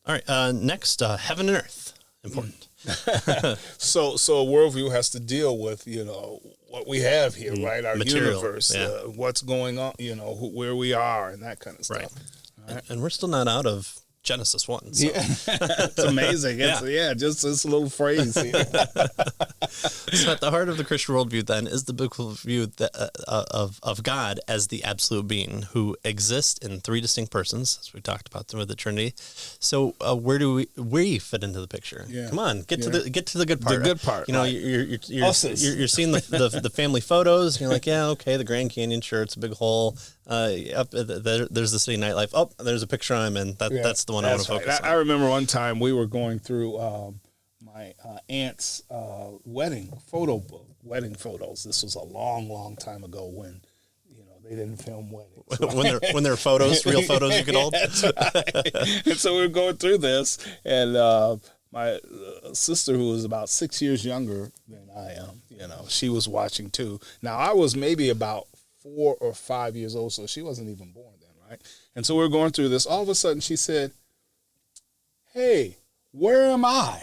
All right. Next, heaven and earth. Important. So a worldview has to deal with, what we have here, right? Our Material, universe, what's going on, where we are and that kind of stuff. Right. And we're still not out of Genesis 1. So. Yeah. It's amazing. Just this little phrase here. So at the heart of the Christian worldview, then, is the biblical view of God as the absolute being who exists in three distinct persons, as we talked about with the Trinity. So where do we fit into the picture? Yeah. Come on, get to the good part. The good part. You're seeing the family photos. And you're like, yeah, okay, the Grand Canyon, sure, it's a big hole. There's the city nightlife. Oh, there's a picture I'm in. That's the one I want to focus on. I remember one time we were going through my aunt's wedding photos. This was a long time ago when they didn't film weddings. Right? when there are photos, real photos you could hold. That's right. And so we were going through this, and my sister, who was about 6 years younger than I am, she was watching too. Now I was maybe about 4 or 5 years old, so she wasn't even born then, right? And so we were going through this. All of a sudden, she said, "Hey, where am I?"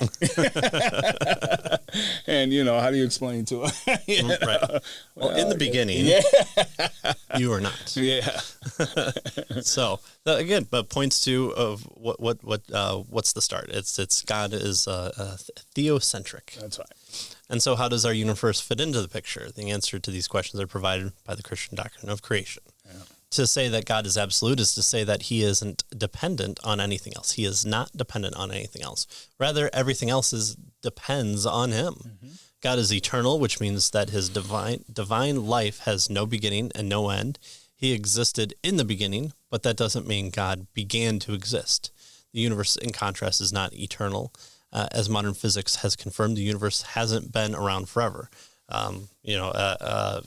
And, how do you explain to her? Right. Well, in the beginning, you are not. Yeah. So again, but points to of what's the start? It's God is theocentric. That's right. And so how does our universe fit into the picture? The answer to these questions are provided by the Christian doctrine of creation. Yeah. To say that God is absolute is to say that he isn't dependent on anything else. He is not dependent on anything else. Rather, everything else depends on him. Mm-hmm. God is eternal, which means that his divine life has no beginning and no end. He existed in the beginning, but that doesn't mean God began to exist. The universe, in contrast, is not eternal. As modern physics has confirmed, the universe hasn't been around forever. I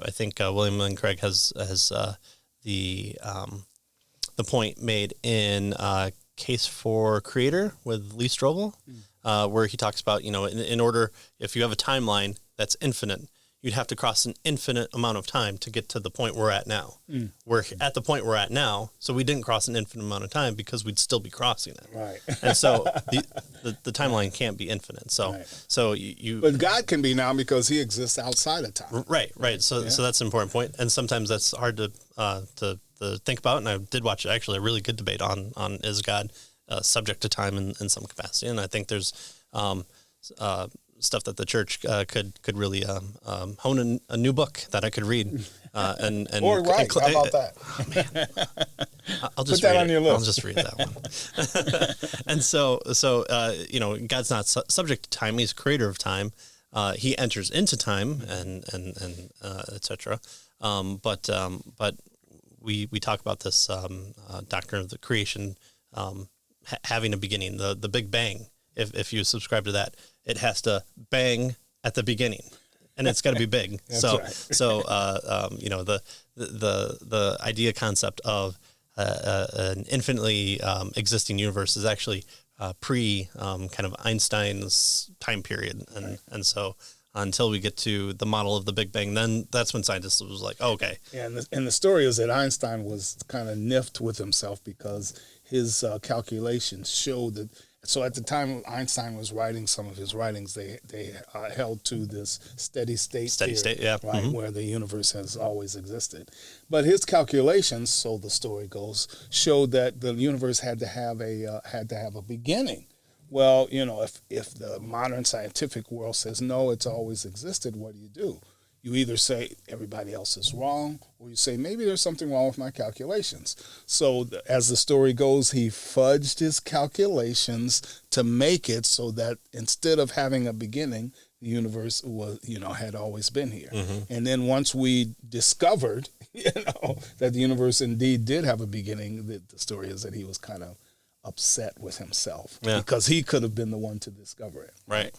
think William Lane Craig has the point made in Case for Creator with Lee Strobel, where he talks about, in order, if you have a timeline that's infinite, you'd have to cross an infinite amount of time to get to the point we're at now. We're at the point we're at now, so we didn't cross an infinite amount of time because we'd still be crossing it. Right. And so the timeline can't be infinite. So But God can be now because he exists outside of time. Right. So that's an important point, and sometimes that's hard to think about. And I did watch actually a really good debate on is God subject to time in some capacity, and I think there's stuff that the church could really hone a new book that I could read and or write. How about that? Oh, man. I'll just put that read on it. your list. I'll just read that one. And so God's not subject to time. He's creator of time. He enters into time and etc. But we talk about this doctrine of the creation having a beginning, the Big Bang. If you subscribe to that, it has to bang at the beginning, and it's got to be big. The idea concept of an infinitely existing universe is actually pre kind of Einstein's time period, and so until we get to the model of the Big Bang, then that's when scientists was like, oh, okay. Yeah, and the story is that Einstein was kind of niffed with himself because his calculations showed that. So at the time Einstein was writing some of his writings, they held to this steady state theory, yeah, right, where the universe has always existed. But his calculations, so the story goes, showed that the universe had to have a beginning. Well, if the modern scientific world says no, it's always existed, what do? You either say everybody else is wrong, or you say maybe there's something wrong with my calculations. So as the story goes, he fudged his calculations to make it so that instead of having a beginning, the universe was, had always been here. Mm-hmm. And then once we discovered, that the universe indeed did have a beginning, the story is that he was kind of upset with himself because he could have been the one to discover it. Right.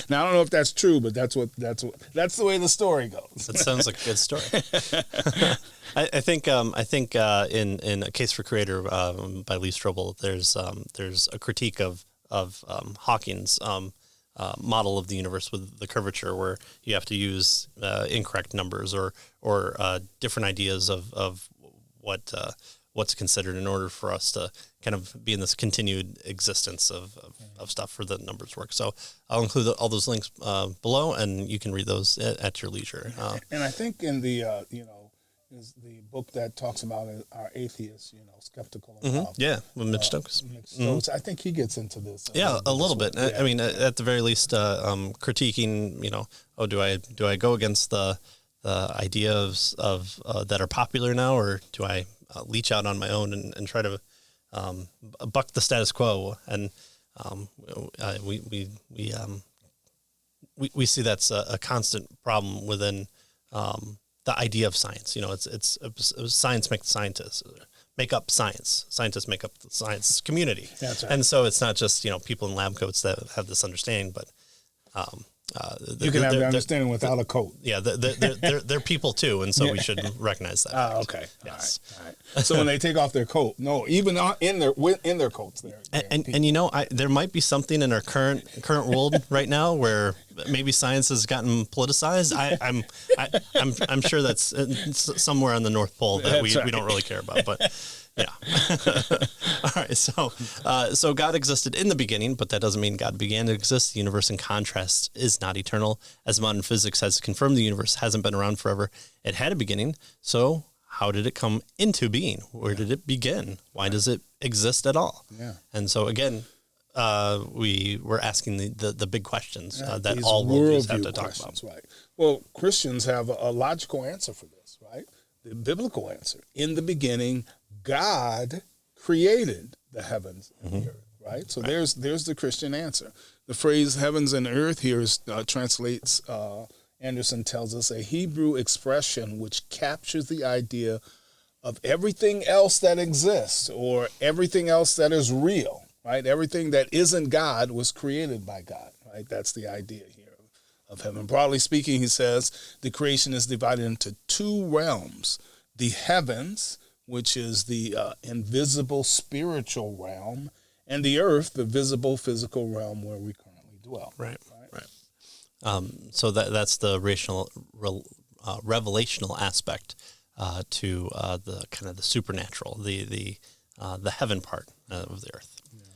Now I don't know if that's true, but that's the way the story goes. That sounds like a good story. I think in A Case for Creator by Lee Strobel, there's a critique of Hawking's model of the universe with the curvature, where you have to use incorrect numbers or different ideas of what what's considered in order for us to kind of be in this continued existence of stuff for the numbers work. So I'll include all those links below, and you can read those at your leisure. And I think in the is the book that talks about our atheists, skeptical about with Mitch Stokes. I think he gets into this. A little bit. Yeah. I mean, at the very least, critiquing. Do I go against the ideas of that are popular now, or do I leach out on my own and try to buck the status quo? And we see that's a constant problem within the idea of science. It's science makes scientists make up science. Scientists make up the science community. That's right. And so it's not just people in lab coats that have this understanding, but you can have the understanding without a coat. Yeah, they're people too, and so we should recognize that. Okay. Yes. All right. So when they take off their coat, even in their coats, there might be something in our current world right now where maybe science has gotten politicized. I'm sure that's somewhere on the North Pole that we don't really care about, but. Yeah. All right. So God existed in the beginning, but that doesn't mean God began to exist. The universe, in contrast, is not eternal. As modern physics has confirmed, the universe hasn't been around forever. It had a beginning. So how did it come into being? Where did it begin? Why does it exist at all? Yeah. And so again, we were asking the big questions that all worldviews have to talk about. Right. Well, Christians have a logical answer for this, right? The biblical answer. In the beginning, God created the heavens and the earth, right? So there's the Christian answer. The phrase heavens and earth here translates, Anderson tells us, a Hebrew expression which captures the idea of everything else that exists or everything else that is real, right? Everything that isn't God was created by God, right? That's the idea here of heaven. Broadly speaking, he says the creation is divided into two realms, the heavens, which is the invisible spiritual realm, and the earth, the visible physical realm where we currently dwell. Right. So that's the revelational aspect to the kind of the supernatural, the heaven part of the earth. Yeah.